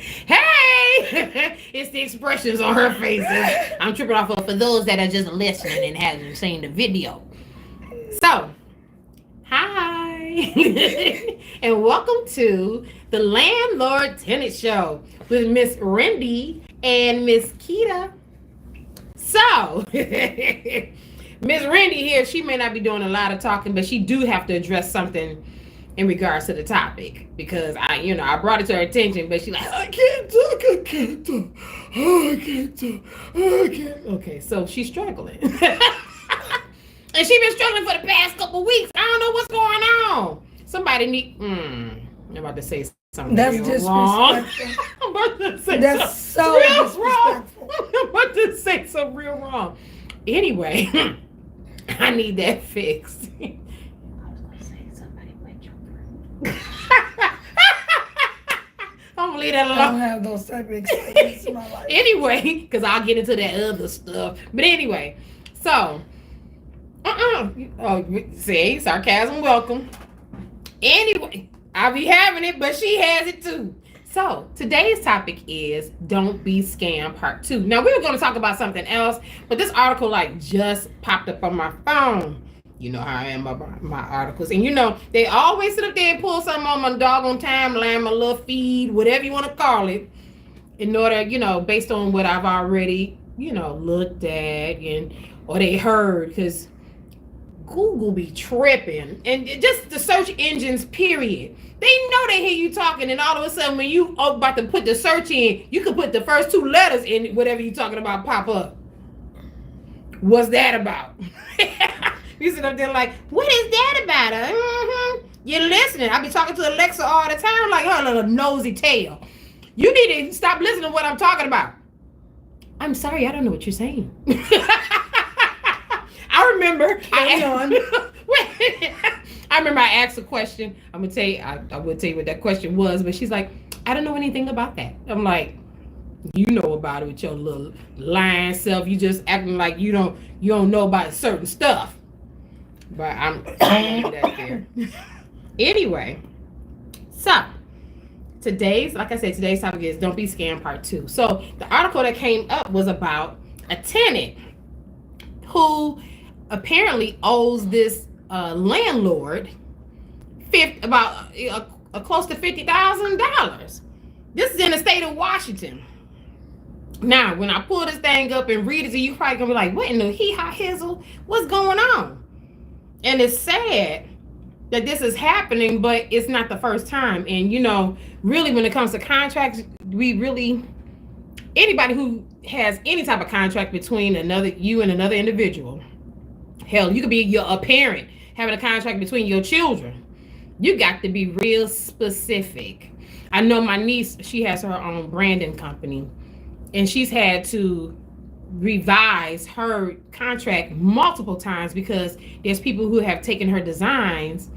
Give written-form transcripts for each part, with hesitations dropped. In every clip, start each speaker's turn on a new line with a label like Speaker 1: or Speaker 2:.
Speaker 1: Hey! It's the expressions on her faces. I'm tripping off of for those that are just listening and haven't seen the video. So, hi. And welcome to the Landlord Tenant Show with Miss Rendy and Miss Keita. So, Miss Rendy here, she may not be doing a lot of talking, but she do have to address something in regards to the topic because I brought it to her attention, but she's like, I can't talk. Oh, I can't talk. I can't. Okay, so she's struggling. And she's been struggling for the past couple weeks. I don't know what's going on. Somebody I'm about to say something
Speaker 2: That's
Speaker 1: real
Speaker 2: disrespectful.
Speaker 1: wrong. I'm about to say
Speaker 2: That's so
Speaker 1: real
Speaker 2: disrespectful.
Speaker 1: wrong. I'm about to say something real wrong. Anyway, I need that fixed. I'm gonna leave that alone.
Speaker 2: I don't have those type of experiences in my life.
Speaker 1: Anyway, because I'll get into that other stuff. But anyway, so, oh, see, sarcasm welcome. Anyway, I'll be having it, but she has it too. So, today's topic is Don't Be Scammed Part 2. Now, we were going to talk about something else, but this article, just popped up on my phone. You know how I am about my articles. And they always sit up there and pull something on my doggone timeline, my little feed, whatever you want to call it, in order, based on what I've already, looked at or they heard, because Google be tripping. And just the search engines, period. They know they hear you talking, and all of a sudden, when you are about to put the search in, you can put the first two letters in whatever you're talking about pop up. What's that about? You sit up there like, what is that about? Mm-hmm. You're listening. I be talking to Alexa all the time like her little nosy tail. You need to stop listening to what I'm talking about. I'm sorry, I don't know what you're saying. I remember. I remember I asked a question. I'm gonna tell you. I will tell you what that question was, but she's like, I don't know anything about that. I'm like, you know about it with your little lying self. You just acting like you don't know about certain stuff. But I'm leave that there. Anyway, so today's topic is Don't Be Scammed Part 2. So the article that came up was about a tenant who apparently owes this landlord about close to $50,000. This is in the state of Washington. Now, when I pull this thing up and read it to you, probably gonna be like, what in the hee-haw-hizzle? What's going on? And it's sad that this is happening, but it's not the first time. And, really when it comes to contracts, anybody who has any type of contract between you and another individual, hell, you could be a parent having a contract between your children. You got to be real specific. I know my niece, she has her own branding company, and she's had to revise her contract multiple times because there's people who have taken her designs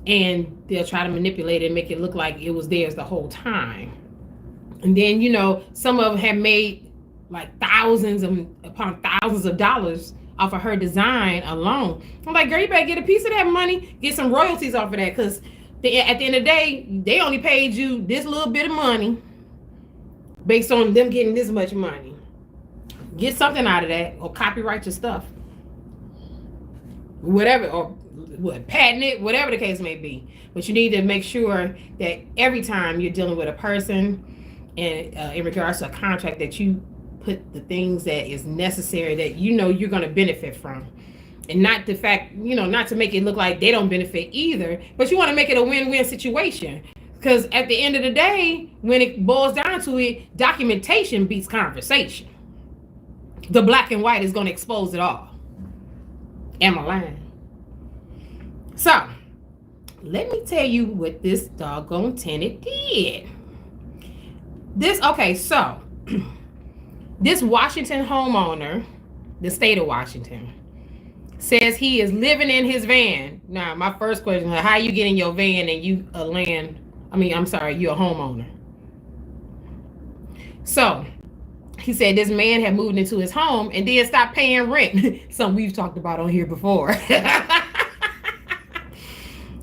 Speaker 1: and they'll try to manipulate it and make it look like it was theirs the whole time. And then, some of them have made like thousands upon thousands of dollars off of her design alone. I'm like, girl, you better get a piece of that money, get some royalties off of that, because at the end of the day, they only paid you this little bit of money based on them getting this much money. Get something out of that, or copyright your stuff. Whatever, or patent it, whatever the case may be. But you need to make sure that every time you're dealing with a person and in regards to a contract, that you put the things that is necessary that you're going to benefit from. And not the fact, not to make it look like they don't benefit either, but you want to make it a win-win situation. Because at the end of the day, when it boils down to it, documentation beats conversation. The black and white is going to expose it all. Am I lying? So, let me tell you what this doggone tenant did. This Washington homeowner, the state of Washington, says he is living in his van. Now, my first question is, how you get in your van and you're a homeowner? So, he said this man had moved into his home and then stopped paying rent. Something we've talked about on here before.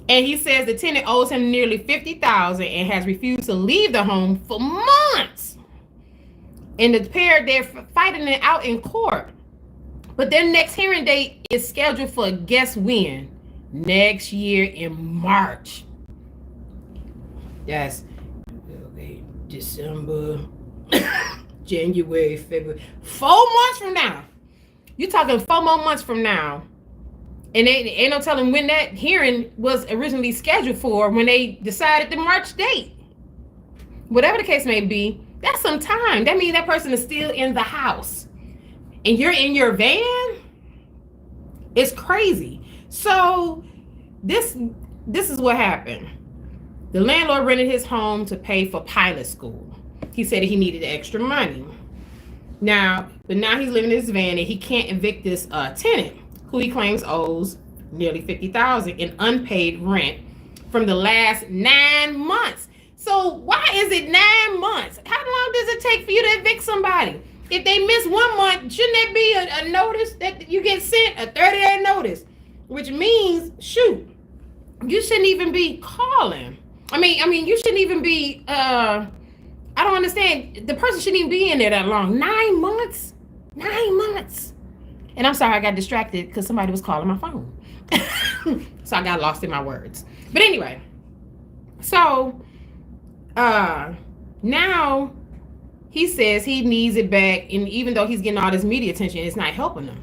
Speaker 1: And he says the tenant owes him nearly $50,000 and has refused to leave the home for months. And the pair, they're fighting it out in court. But their next hearing date is scheduled for guess when? Next year in March. That's December, January, February. 4 months from now. You're talking 4 more months from now. And they ain't no telling when that hearing was originally scheduled for when they decided the March date. Whatever the case may be, that's some time. That means that person is still in the house. And you're in your van? It's crazy. So this is what happened. The landlord rented his home to pay for pilot school. He said he needed extra money. But now he's living in his van and he can't evict this tenant who he claims owes nearly $50,000 in unpaid rent from the last 9 months. So why is it 9 months? How long does it take for you to evict somebody? If they miss 1 month, shouldn't there be a notice that you get sent, a 30-day notice? Which means, shoot, you shouldn't even be calling. I mean, you shouldn't even be, I don't understand. The person shouldn't even be in there that long. 9 months? 9 months. And I'm sorry, I got distracted because somebody was calling my phone. So I got lost in my words. But anyway, so now he says he needs it back. And even though he's getting all this media attention, it's not helping him.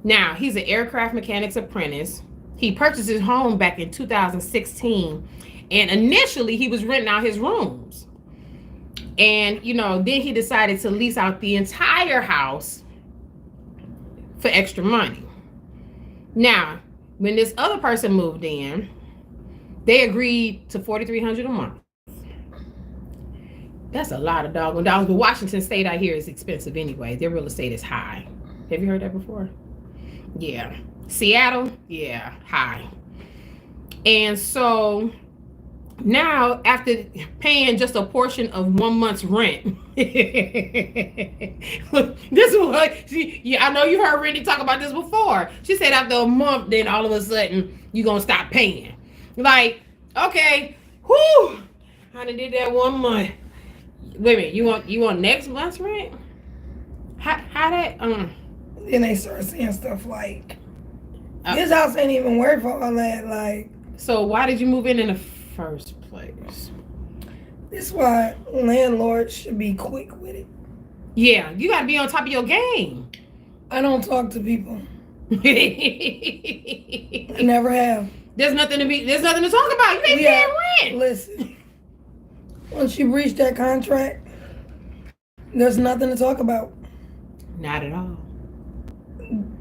Speaker 1: Now, he's an aircraft mechanic's apprentice. He purchased his home back in 2016. And initially, he was renting out his rooms. And, then he decided to lease out the entire house for extra money. Now, when this other person moved in, they agreed to $4,300 a month. That's a lot of doggone dollars. But Washington State out here is expensive anyway. Their real estate is high. Have you heard that before? Yeah. Seattle, yeah, high. And so now, after paying just a portion of 1 month's rent, this is what I know you've heard Randy talk about this before. She said after a month, then all of a sudden you're gonna stop paying. Like, okay, whoo, I done did that 1 month. Wait a minute, you want next month's rent? How that?
Speaker 2: Then they start saying stuff like, "This house ain't even worth all that." Like,
Speaker 1: so why did you move in the first place?
Speaker 2: This is why landlords should be quick with it.
Speaker 1: Yeah, you gotta be on top of your game.
Speaker 2: I don't talk to people. I never have.
Speaker 1: There's nothing to talk about. You ain't paying rent.
Speaker 2: Listen, once you reach that contract, there's nothing to talk about.
Speaker 1: Not at all.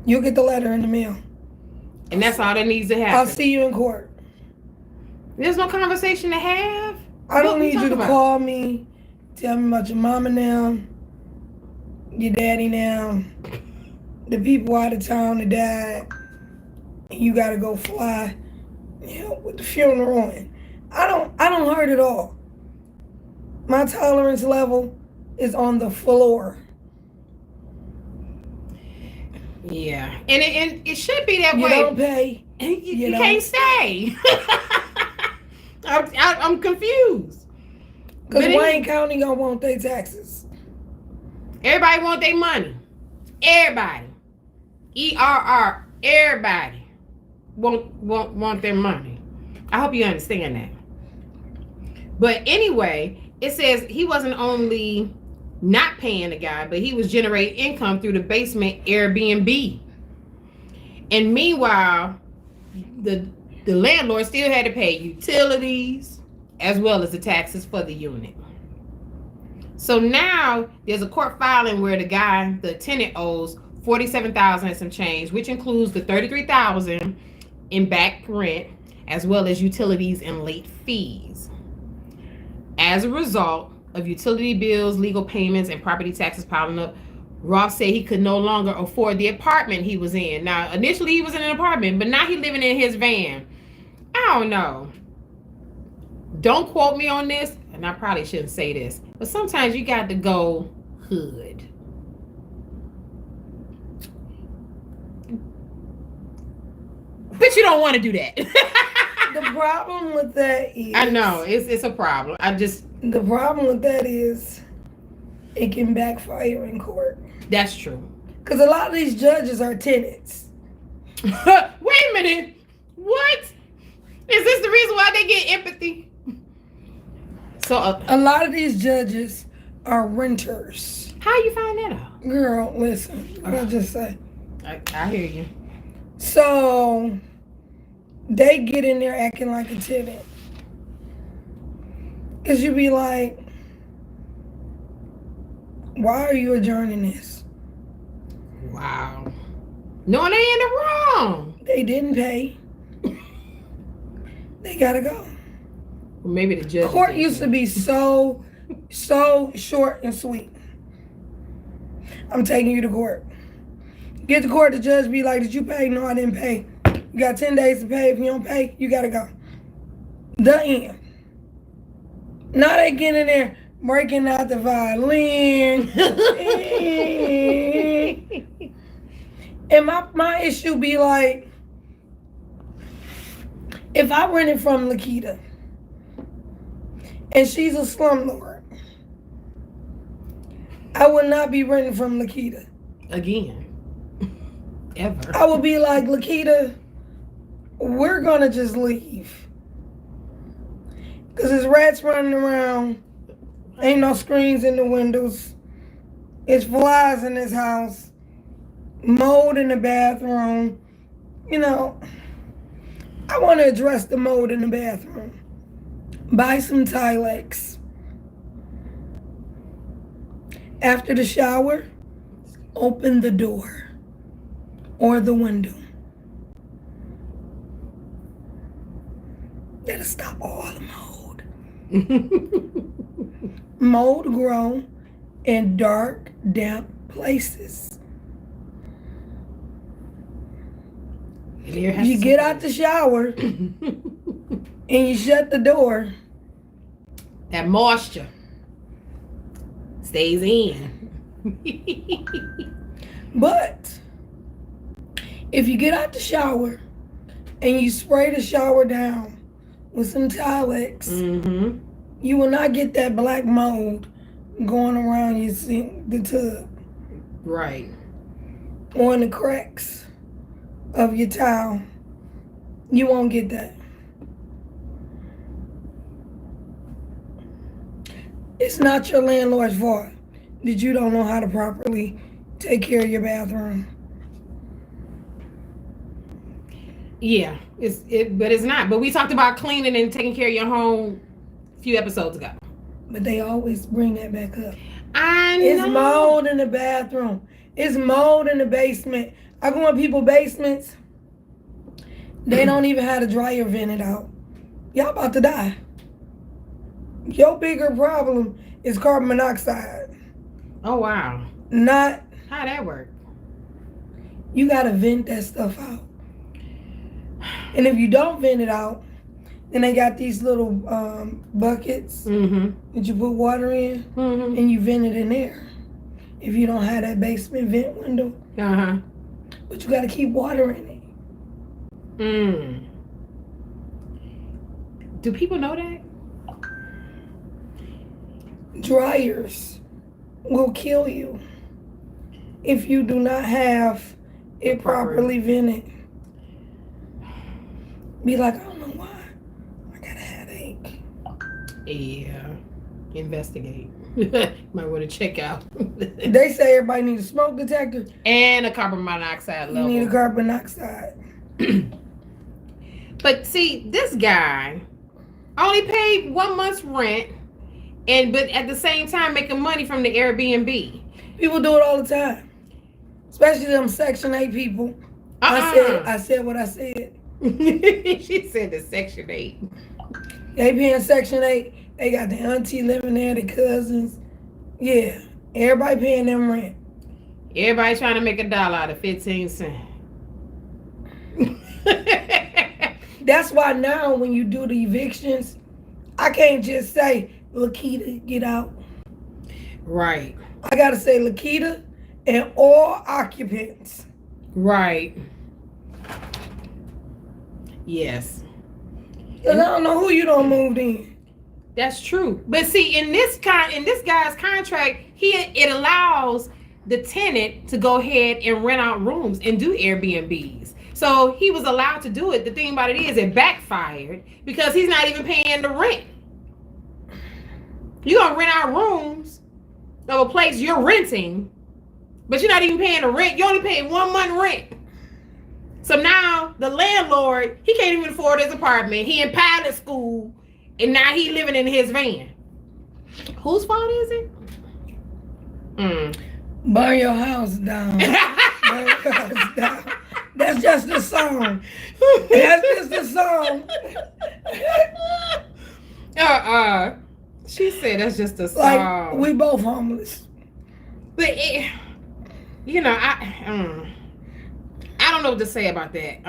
Speaker 2: You'll get the letter in the mail.
Speaker 1: And that's all that needs to happen.
Speaker 2: I'll see you in court.
Speaker 1: There's no conversation to have.
Speaker 2: I don't need you to call me, tell me about your mama now, your daddy now, the people out of town that died, and you gotta go fly, with the funeral on. I don't hurt at all. My tolerance level is on the floor.
Speaker 1: Yeah, and it should be that way.
Speaker 2: You don't pay.
Speaker 1: You can't stay. I'm confused.
Speaker 2: Because Wayne County gonna want their taxes.
Speaker 1: Everybody want their money. Everybody. ERR. Everybody want their money. I hope you understand that. But anyway, it says he wasn't only not paying the guy, but he was generating income through the basement Airbnb. And meanwhile, the landlord still had to pay utilities as well as the taxes for the unit. So now there's a court filing where the tenant owes $47,000 and some change, which includes the $33,000 in back rent as well as utilities and late fees. As a result of utility bills, legal payments, and property taxes piling up, Ross said he could no longer afford the apartment he was in. Now, initially he was in an apartment, but now he's living in his van. I don't know. Don't quote me on this, and I probably shouldn't say this, but sometimes you got to go hood. But you don't want to do that.
Speaker 2: The problem with that is...
Speaker 1: I know, it's a problem.
Speaker 2: The problem with that is it can backfire in court.
Speaker 1: That's true.
Speaker 2: Because a lot of these judges are tenants.
Speaker 1: Wait a minute. What? Is this the reason why they get empathy? So
Speaker 2: a lot of these judges are renters.
Speaker 1: How you find that out?
Speaker 2: Girl, listen. I'll just say.
Speaker 1: I hear you.
Speaker 2: So they get in there acting like a tenant. Because you be like, why are you adjourning this?
Speaker 1: Wow. No, they in the wrong.
Speaker 2: They didn't pay. They gotta go.
Speaker 1: Well, maybe the judge.
Speaker 2: Court used to be so short and sweet. I'm taking you to court. Get to court, the judge be like, did you pay? No, I didn't pay. You got 10 days to pay. If you don't pay, you gotta go. The end. Now they get in there breaking out the violin. And my issue be like, if I rented from Lakita and she's a slumlord, I would not be renting from Lakita.
Speaker 1: Again. Ever.
Speaker 2: I would be like, Lakita, we're gonna just leave. Because there's rats running around. Ain't no screens in the windows. It's flies in this house. Mold in the bathroom. You know, I want to address the mold in the bathroom. Buy some Tilex. After the shower, open the door or the window. That'll stop all the mold. Mold grow in dark, damp places. You get out the shower and you shut the door.
Speaker 1: That moisture stays in.
Speaker 2: But if you get out the shower and you spray the shower down with some Tilex, you will not get that black mold going around your sink, the tub.
Speaker 1: Right.
Speaker 2: Or in the cracks of your towel. You won't get that. It's not your landlord's fault that you don't know how to properly take care of your bathroom.
Speaker 1: Yeah, but it's not. But we talked about cleaning and taking care of your home a few episodes ago.
Speaker 2: But they always bring that back up.
Speaker 1: I know.
Speaker 2: It's mold in the bathroom. It's mold in the basement. I go in people's basements. They don't even have the dryer vented out. Y'all about to die. Your bigger problem is carbon monoxide.
Speaker 1: Oh, wow.
Speaker 2: Not.
Speaker 1: How'd that work?
Speaker 2: You got to vent that stuff out. And if you don't vent it out, then they got these little buckets that you put water in, and you vent it in there. If you don't have that basement vent window. But you got to keep water in it.
Speaker 1: Do people know that?
Speaker 2: Dryers will kill you if you do not have it properly vented. Be like, I don't know why. I got a headache.
Speaker 1: Yeah. Investigate. Might want to check out.
Speaker 2: They say everybody needs a smoke detector.
Speaker 1: And a carbon monoxide level.
Speaker 2: You need a carbon monoxide.
Speaker 1: But see, this guy only paid 1 month's rent, but at the same time making money from the Airbnb.
Speaker 2: People do it all the time. Especially them Section 8 people. I said what I said.
Speaker 1: She said the Section 8.
Speaker 2: They paying Section 8. They got the auntie living there, the cousins. Yeah. Everybody paying them rent.
Speaker 1: Everybody trying to make $1 out of 15 cents.
Speaker 2: That's why now when you do the evictions, I can't just say, Lakita, get out.
Speaker 1: Right.
Speaker 2: I got to say Lakita and all occupants.
Speaker 1: Right. Yes.
Speaker 2: Cause I don't know who you don't moved in.
Speaker 1: That's true. But see, in this guy's contract, it allows the tenant to go ahead and rent out rooms and do Airbnbs. So he was allowed to do it. The thing about it is it backfired because he's not even paying the rent. You're gonna rent out rooms of a place you're renting, but you're not even paying the rent. You only paying 1 month rent. So now the landlord, he can't even afford his apartment. He in pilot school, and now he living in his van. Whose fault is it?
Speaker 2: Burn your house down. Burn your house down. That's just the song. That's just the song.
Speaker 1: She said that's just a song.
Speaker 2: Like, we both homeless.
Speaker 1: But I don't know what to say about that.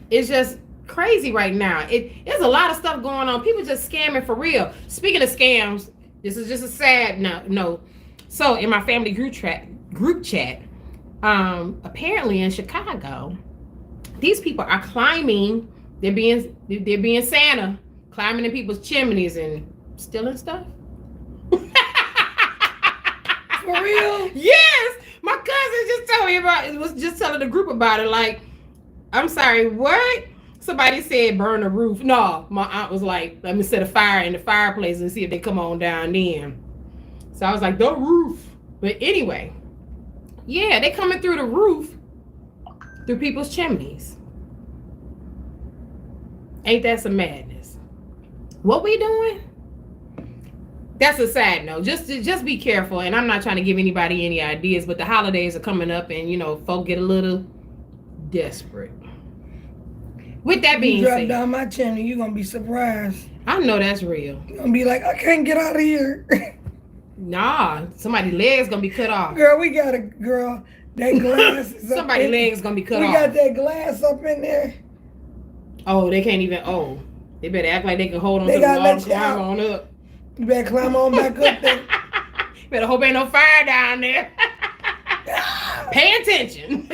Speaker 1: It's just crazy right now. There's a lot of stuff going on. People just scamming for real. Speaking of scams, this is just a sad note. So in my family group chat, apparently in Chicago, these people are climbing. They're being Santa, climbing in people's chimneys and stealing stuff.
Speaker 2: For real?
Speaker 1: Yes. My cousin just told me was just telling the group about it. Like, I'm sorry, what? Somebody said burn the roof. No, my aunt was like, let me set a fire in the fireplace and see if they come on down then. So I was like, the roof. But anyway, yeah, they coming through the roof, through people's chimneys. Ain't that some madness? What we doing? That's a side note. Just be careful. And I'm not trying to give anybody any ideas, but the holidays are coming up and, folk get a little desperate. With that being said,
Speaker 2: you drop down my chimney, you're going to be surprised.
Speaker 1: I know that's real.
Speaker 2: You're going to be like, I can't get out of here.
Speaker 1: Nah, somebody's leg's going to be cut off.
Speaker 2: Girl, that glass is
Speaker 1: somebody's leg's going to be cut off.
Speaker 2: We got that glass up in there.
Speaker 1: Oh, they can't even, they better act like they can hold on to the wall and climb on up.
Speaker 2: You better climb on back up there.
Speaker 1: Better hope ain't no fire down there. Pay attention.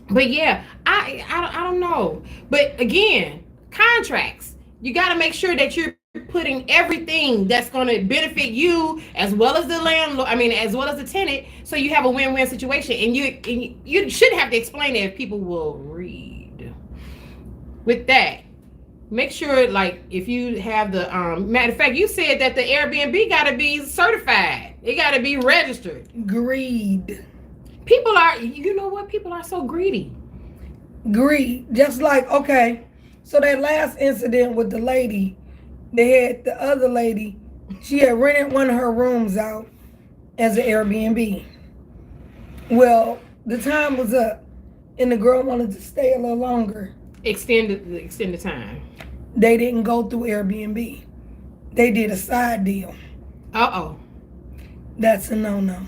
Speaker 1: But yeah, I don't know. But again, contracts. You got to make sure that you're putting everything that's going to benefit you as well as the landlord. As well as the tenant, so you have a win-win situation. And you shouldn't have to explain it if people will read. With that, make sure, like, if you have the matter of fact, you said that the Airbnb got to be certified. It got to be registered.
Speaker 2: Greed.
Speaker 1: People are, people are so greedy.
Speaker 2: Greed. Just like, okay, so that last incident with the lady, they had the other lady, she had rented one of her rooms out as an Airbnb. Well, the time was up, and the girl wanted to stay a little longer.
Speaker 1: Extend the time.
Speaker 2: They didn't go through Airbnb. They did a side deal. That's a no-no.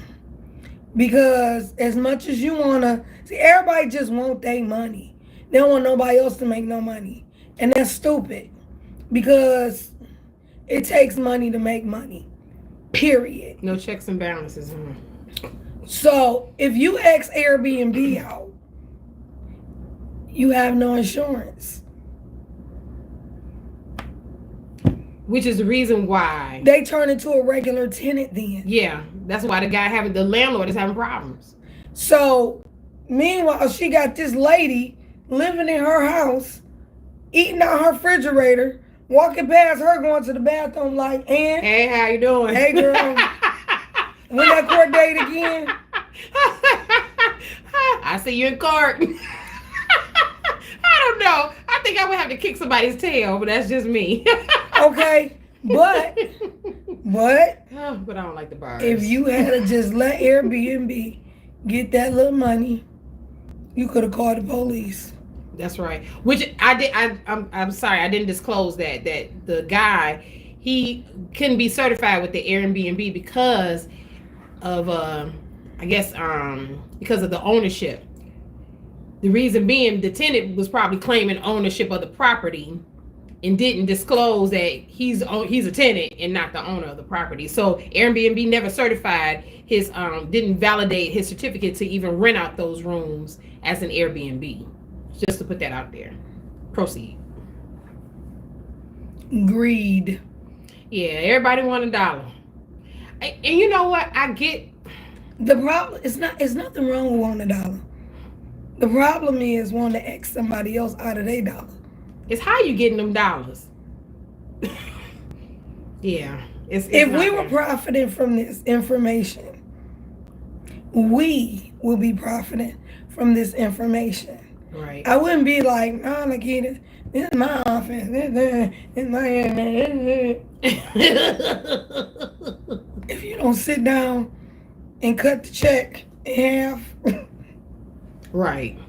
Speaker 2: Because as much as you want to... See, everybody just want their money. They don't want nobody else to make no money. And that's stupid. Because it takes money to make money. Period.
Speaker 1: No checks and balances.
Speaker 2: So, if you X Airbnb out, you have no insurance.
Speaker 1: Which is the reason why
Speaker 2: they turn into a regular tenant then.
Speaker 1: Yeah, that's why the landlord is having problems.
Speaker 2: So, meanwhile, she got this lady living in her house, eating out her refrigerator, walking past her, going to the bathroom like,
Speaker 1: hey, how you doing?
Speaker 2: Hey, girl. When that court date again?
Speaker 1: I see you in court. I don't know. I think I would have to kick somebody's tail, but that's just me.
Speaker 2: Okay, but
Speaker 1: but I don't like the bars.
Speaker 2: If you had to just let Airbnb get that little money, you could have called the police.
Speaker 1: That's right. Which I did. I'm sorry, I didn't disclose that the guy, he couldn't be certified with the Airbnb because of because of the ownership. The reason being, the tenant was probably claiming ownership of the property and didn't disclose that he's a tenant and not the owner of the property. So Airbnb never certified his, didn't validate his certificate to even rent out those rooms as an Airbnb. Just to put that out there. Proceed.
Speaker 2: greed.
Speaker 1: Yeah, everybody want $1. And you know what? I get
Speaker 2: the problem. It's nothing wrong with wanting $1. The problem is wanting to X somebody else out of their dollar.
Speaker 1: It's how you getting them dollars. Yeah. It's
Speaker 2: if we were profiting from this information, we will be profiting from this information.
Speaker 1: Right.
Speaker 2: I wouldn't be like, no, Nikita, this is my office. This is my. If you don't sit down and cut the check in half,
Speaker 1: right,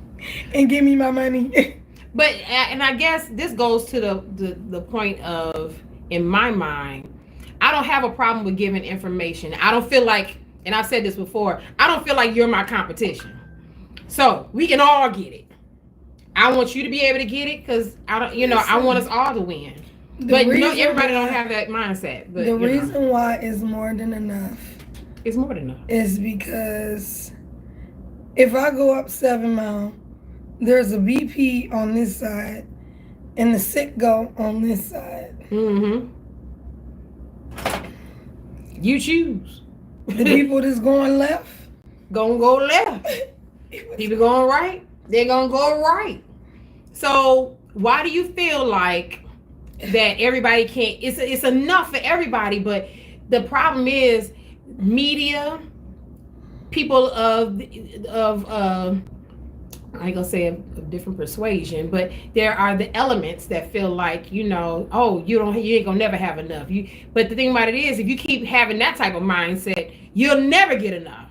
Speaker 2: and give me my money.
Speaker 1: But and I guess this goes to the point of, in my mind, I don't have a problem with giving information. I don't feel like, and I've said this before, I don't feel like you're my competition. So we can all get it. I want you to be able to get it because I don't, I want us all to win. But everybody don't have that mindset. But
Speaker 2: the reason why it's more than enough.
Speaker 1: It's more than enough.
Speaker 2: Is because if I go up 7 Mile, there's a BP on this side and the sick go on this side.
Speaker 1: Mm-hmm. You choose.
Speaker 2: The people that's going left
Speaker 1: gonna go left. People going right, they're gonna go right. So why do you feel like that everybody can't? It's enough for everybody, but the problem is media, people of I ain't gonna say a different persuasion, but there are the elements that feel like, oh, you ain't gonna never have enough. But the thing about it is, if you keep having that type of mindset, you'll never get enough.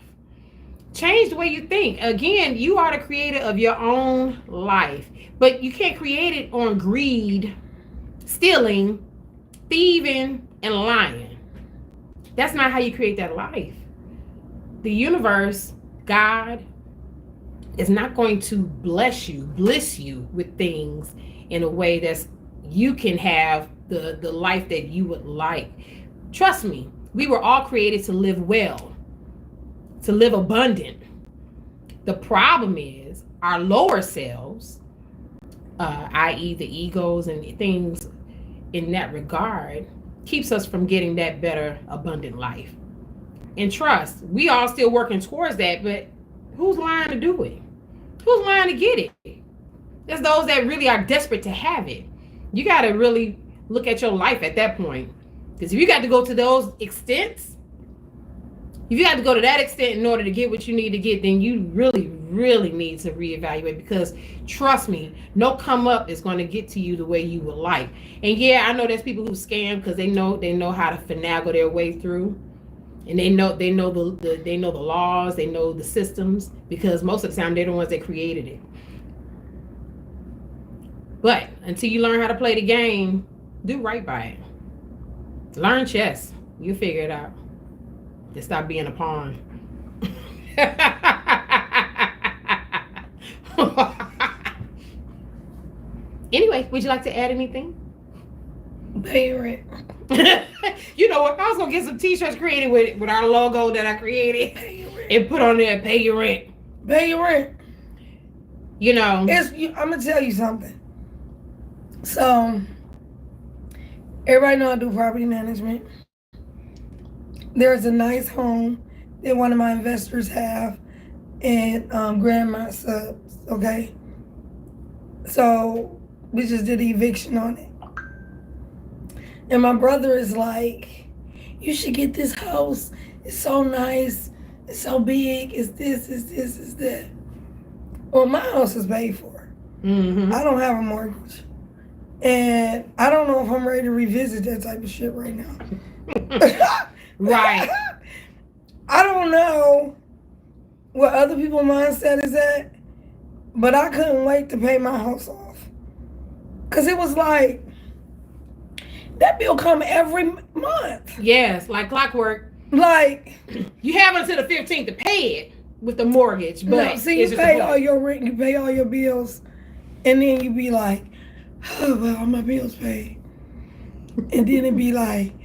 Speaker 1: Change the way you think. Again, you are the creator of your own life, but you can't create it on greed, stealing, thieving, and lying. That's not how you create that life. The universe, God, is not going to bliss you with things in a way that's you can have the life that you would like. Trust me, we were all created to live well, to live abundant. The problem is our lower selves, i.e. the egos and things in that regard, keeps us from getting that better, abundant life. And trust, we all still working towards that, but who's lying to do it? Who's lying to get it? There's those that really are desperate to have it. You got to really look at your life at that point. Because if you got to go to those extents, if you got to go to that extent in order to get what you need to get, then you really, really need to reevaluate. Because trust me, no come up is going to get to you the way you would like. And yeah, I know there's people who scam because they know how to finagle their way through. And they know the laws, they know the systems, because most of the time they're the ones that created it. But until you learn how to play the game, do right by it. Learn chess. You'll figure it out. Just stop being a pawn. Anyway, would you like to add anything?
Speaker 2: Pay your rent.
Speaker 1: You know what? I was gonna get some t-shirts created with our logo that I created and put on there, pay your rent.
Speaker 2: Pay your rent. I'm gonna tell you something. So everybody know I do property management. There's a nice home that one of my investors have in Grandma Subs, okay? So we just did the eviction on it. And my brother is like, you should get this house. It's so nice. It's so big. It's this, it's that. Well, my house is paid for. Mm-hmm. I don't have a mortgage. And I don't know if I'm ready to revisit that type of shit right now.
Speaker 1: Right.
Speaker 2: I don't know what other people's mindset is at, but I couldn't wait to pay my house off. Because it was like, that bill come every month.
Speaker 1: Yes, like clockwork.
Speaker 2: Like,
Speaker 1: you have until the 15th to pay it with the mortgage, but
Speaker 2: see, you pay all your rent, you pay all your bills, and then you be like, oh, well, all my bills paid. And then it be like,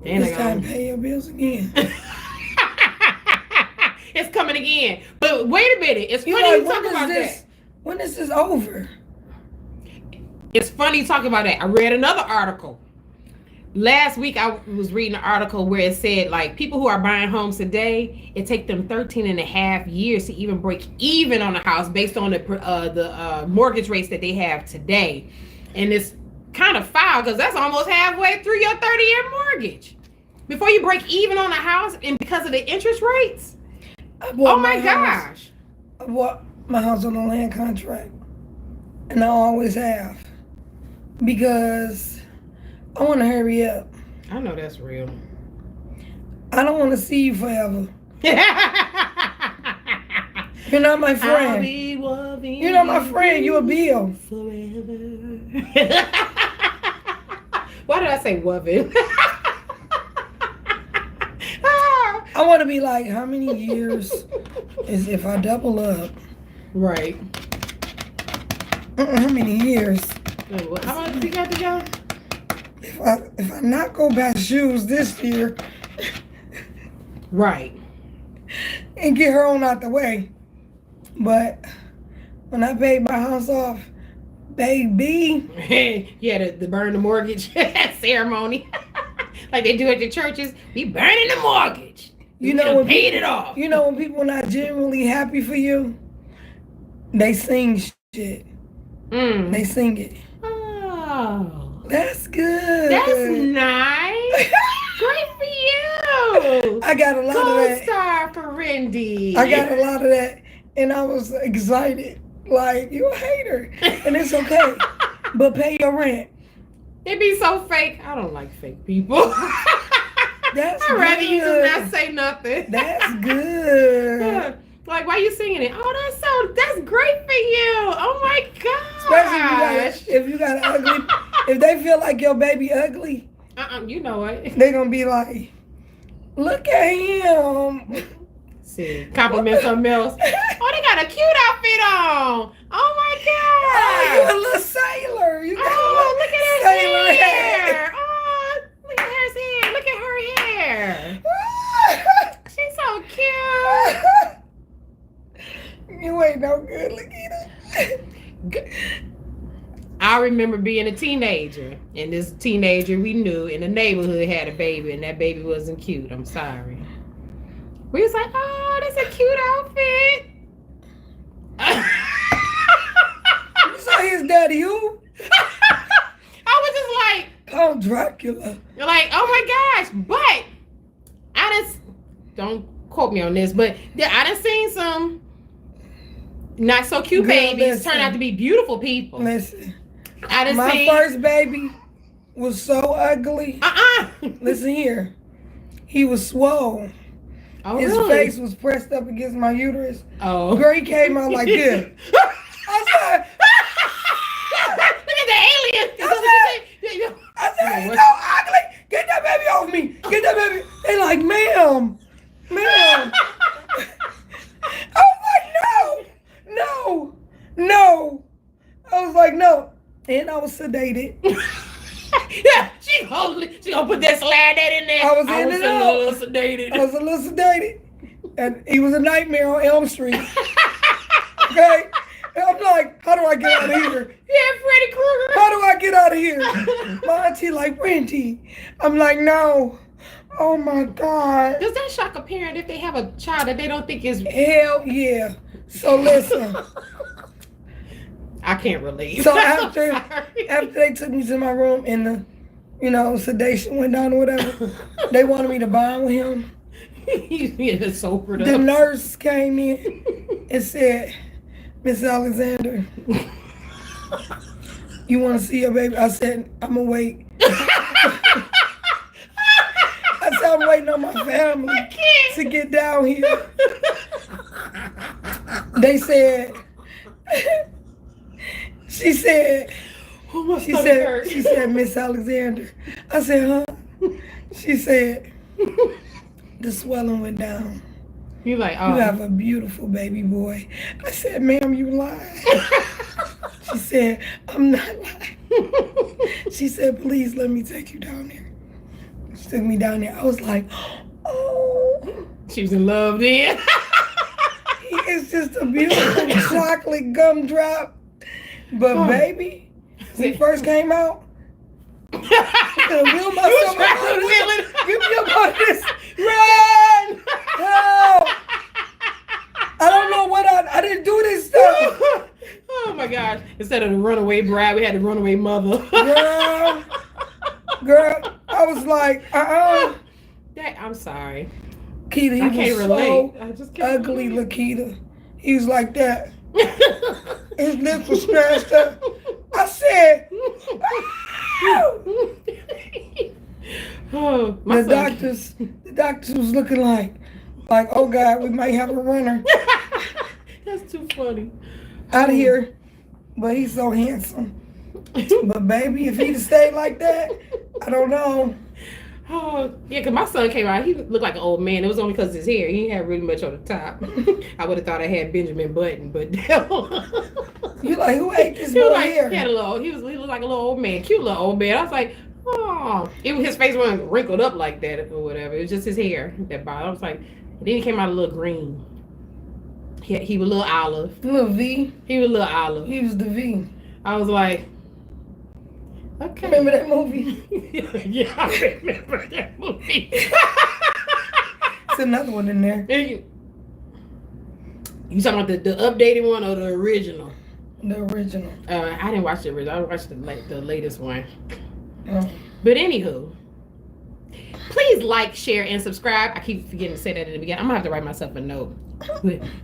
Speaker 2: it's time to pay your bills again.
Speaker 1: It's coming again. But wait a minute, it's funny you talk about that.
Speaker 2: When is this over?
Speaker 1: It's funny talking about that. I read another article. Last week, I was reading an article where it said, like, people who are buying homes today, it takes them 13 and a half years to even break even on a house based on the mortgage rates that they have today. And it's kind of foul because that's almost halfway through your 30-year mortgage before you break even on a house, and because of the interest rates. Oh my gosh.
Speaker 2: I bought my house on a land contract, and I always have, because I want to hurry up.
Speaker 1: I know that's real.
Speaker 2: I don't want to see you forever. You're not my friend. You're not my friend. You're a bill.
Speaker 1: Forever. Why did I say woven?
Speaker 2: I want to be like, how many years is if I double up?
Speaker 1: Right.
Speaker 2: How many years?
Speaker 1: How much you got to go?
Speaker 2: If I not go buy shoes this year,
Speaker 1: right,
Speaker 2: and get her on out the way, but when I paid my house off, baby,
Speaker 1: yeah, the burn the mortgage ceremony, like they do at the churches. We burning the mortgage.
Speaker 2: You know when
Speaker 1: paid it off.
Speaker 2: You know when people are not genuinely happy for you, they sing shit. They sing it.
Speaker 1: Oh.
Speaker 2: That's good.
Speaker 1: That's nice. Great for you.
Speaker 2: I got a lot of that.
Speaker 1: Gold star for Randy.
Speaker 2: I got a lot of that, and I was excited. Like, you a hater, and it's okay, but pay your rent.
Speaker 1: They be so fake. I don't like fake people.
Speaker 2: That's
Speaker 1: I'd rather
Speaker 2: good.
Speaker 1: you just not say nothing.
Speaker 2: That's good.
Speaker 1: Yeah. Like, why you singing it? Oh, that's great for you. Oh my gosh.
Speaker 2: Especially if you got an ugly, if they feel like your baby ugly,
Speaker 1: you know what?
Speaker 2: They gonna be like, look at him.
Speaker 1: See, compliment something else. Oh, they got a cute outfit on. Oh my god.
Speaker 2: Oh, you a little sailor. You got
Speaker 1: look at his
Speaker 2: sailor
Speaker 1: hair. Oh, look at his hair. Look at her hair. She's so cute.
Speaker 2: You ain't no good, Lakita.
Speaker 1: I remember being a teenager, and this teenager we knew in the neighborhood had a baby, and that baby wasn't cute. I'm sorry. We was like, oh, that's a cute outfit.
Speaker 2: You saw his daddy who?
Speaker 1: I was just like,
Speaker 2: Count Dracula.
Speaker 1: You're like, oh my gosh. But I don't quote me on this, but I done seen some not so cute babies turn out to be beautiful people.
Speaker 2: Listen,
Speaker 1: my
Speaker 2: first baby was so ugly. Listen here, he was swole.
Speaker 1: Oh,
Speaker 2: his
Speaker 1: really?
Speaker 2: face was pressed up against my uterus.
Speaker 1: Oh,
Speaker 2: girl, he came out like this. I said,
Speaker 1: look at the alien.
Speaker 2: I said, he's so ugly. Get that baby off me. Get that baby. They like, ma'am. I was like, no. I was like, no. And I was sedated.
Speaker 1: Yeah, she gonna put that slide that in there.
Speaker 2: I was a little
Speaker 1: sedated.
Speaker 2: I was a little sedated. And he was a nightmare on Elm Street. Okay? And I'm like, how do I get out of here?
Speaker 1: Yeah, Freddy Krueger.
Speaker 2: How do I get out of here? My auntie like, Randy. I'm like, no. Oh my God.
Speaker 1: Does that shock a parent if they have a child that they don't think is...
Speaker 2: Hell yeah. So listen.
Speaker 1: I can't relate.
Speaker 2: So after they took me to my room and the, sedation went down or whatever, they wanted me to bond with him.
Speaker 1: He's sobered up.
Speaker 2: The nurse came in and said, Miss Alexander, you want to see your baby? I said, I'm going to wait. I said, I'm waiting on my family to get down here. They said, she said, Miss Alexander. I said, huh? She said, the swelling went down.
Speaker 1: You like, oh.
Speaker 2: You have a beautiful baby boy. I said, ma'am, you lying. She said, I'm not lying. She said, please let me take you down there. She took me down there. I was like, oh.
Speaker 1: She was in love then.
Speaker 2: He is just a beautiful chocolate gumdrop. But baby, he first came out. Give me up on this.
Speaker 1: Run!
Speaker 2: Help! I don't know what I didn't do this stuff.
Speaker 1: Oh my gosh. Instead of the runaway bride, we had the runaway mother.
Speaker 2: Girl, I was like,
Speaker 1: I'm sorry.
Speaker 2: Keita,
Speaker 1: I can't relate. I just can't
Speaker 2: ugly, Lakita. He was like that. His lips were smashed up. I said,
Speaker 1: oh,
Speaker 2: the doctors was looking like, oh God, we might have a runner.
Speaker 1: That's too funny.
Speaker 2: Out of here. But he's so handsome. But baby, if he'd stayed like that, I don't know.
Speaker 1: Oh, yeah, because my son came out, he looked like an old man. It was only because of his hair. He didn't have really much on the top. I would have thought I had Benjamin Button, but
Speaker 2: you like, who ate this boy hair?
Speaker 1: He looked like a little old man, cute little old man. I was like, oh, his face wasn't wrinkled up like that or whatever. It was just his hair that bothered. I was like, and then he came out a little green. He was a little olive.
Speaker 2: A little V.
Speaker 1: He was a little olive.
Speaker 2: He was the V.
Speaker 1: I was like, okay.
Speaker 2: Remember that movie?
Speaker 1: Yeah, I remember that movie.
Speaker 2: There's another one in there.
Speaker 1: You talking about the updated one or the original?
Speaker 2: The original.
Speaker 1: I didn't watch the original. I watched the latest one.
Speaker 2: Oh.
Speaker 1: But anywho, please like, share, and subscribe. I keep forgetting to say that in the beginning. I'm gonna have to write myself a note.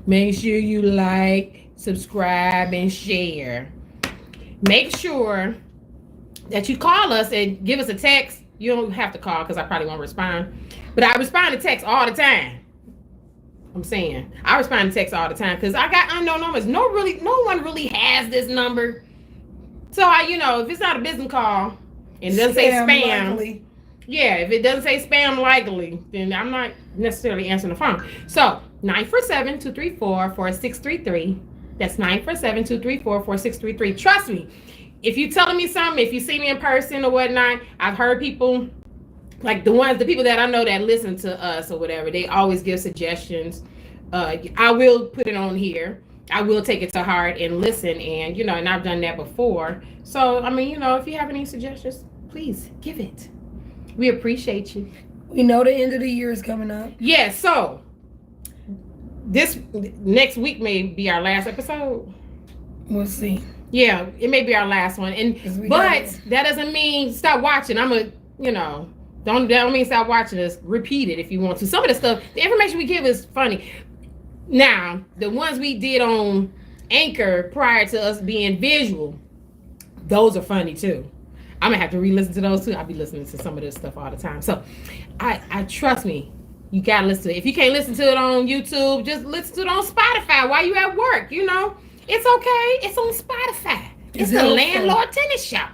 Speaker 1: Make sure you like, subscribe, and share. Make sure that you call us and give us a text. You don't have to call because I probably won't respond. But I respond to text all the time. I'm saying I respond to text all the time because I got unknown numbers. No one really has this number. So if it's not a business call and it doesn't say spam,
Speaker 2: likely.
Speaker 1: Yeah, if it doesn't say spam likely, then I'm not necessarily answering the phone. So 947-234-4633. That's 947-234-4633. Trust me. If you're telling me something, if you see me in person or whatnot, I've heard people, like the people that I know that listen to us or whatever, they always give suggestions. I will put it on here. I will take it to heart and listen, and and I've done that before. So, if you have any suggestions, please give it. We appreciate you.
Speaker 2: We know the end of the year is coming up.
Speaker 1: Yeah, so this next week may be our last episode.
Speaker 2: We'll see.
Speaker 1: Yeah, it may be our last one, but that doesn't mean stop watching. Don't mean stop watching us. Repeat it if you want to. Some of the stuff, the information we give is funny. Now, the ones we did on Anchor prior to us being visual, those are funny too. I'm gonna have to re-listen to those too. I'll be listening to some of this stuff all the time. So, I trust me. You gotta listen to it. If you can't listen to it on YouTube, just listen to it on Spotify while you at work. It's okay. It's on Spotify. It's the Landlord Tenant Shop.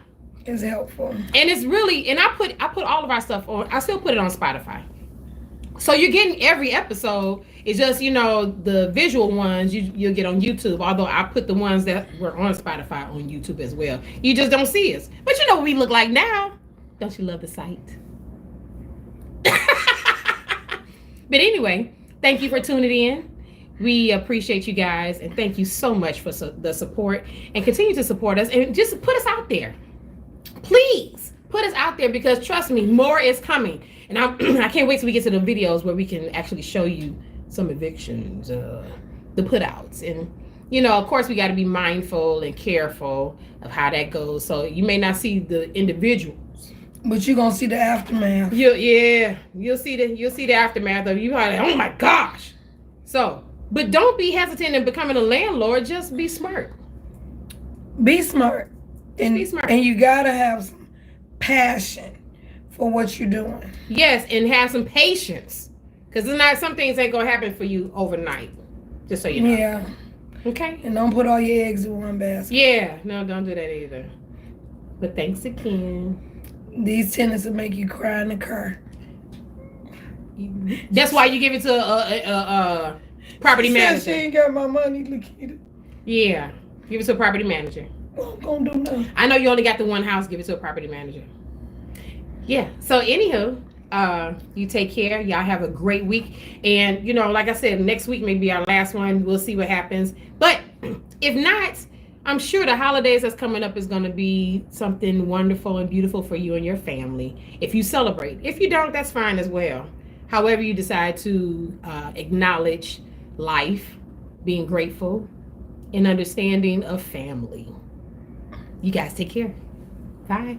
Speaker 2: It's helpful.
Speaker 1: And it's really, and I put all of our stuff on. I still put it on Spotify. So you're getting every episode. It's just, the visual ones you'll get on YouTube. Although I put the ones that were on Spotify on YouTube as well. You just don't see us. But you know what we look like now. Don't you love the site? But anyway, thank you for tuning in. We appreciate you guys, and thank you so much for the support, and continue to support us, and just put us out there. Please put us out there, because trust me, more is coming. And I can't wait till we get to the videos where we can actually show you some evictions, the put outs. And, of course, we got to be mindful and careful of how that goes. So you may not see the individuals,
Speaker 2: but you're going to see the aftermath.
Speaker 1: You'll see the aftermath of you. Like, oh my gosh. So, but don't be hesitant in becoming a landlord. Just be smart.
Speaker 2: Be smart.
Speaker 1: Be smart.
Speaker 2: And you got to have some passion for what you're doing.
Speaker 1: Yes, and have some patience. Because some things ain't going to happen for you overnight. Just so you know.
Speaker 2: Yeah.
Speaker 1: Okay?
Speaker 2: And don't put all your eggs in one basket.
Speaker 1: Yeah. No, don't do that either. But thanks again.
Speaker 2: These tenants will make you cry in the car.
Speaker 1: That's why you give it to a property manager.
Speaker 2: She ain't got my money, Lakita.
Speaker 1: Yeah. Give it to a property manager.
Speaker 2: I'm gonna do nothing.
Speaker 1: I know you only got the one house. Give it to a property manager. Yeah. So anywho, you take care. Y'all have a great week. And, like I said, next week may be our last one. We'll see what happens. But if not, I'm sure the holidays that's coming up is going to be something wonderful and beautiful for you and your family. If you celebrate, if you don't, that's fine as well. However, you decide to acknowledge life, being grateful, and understanding of family. You guys take care. Bye.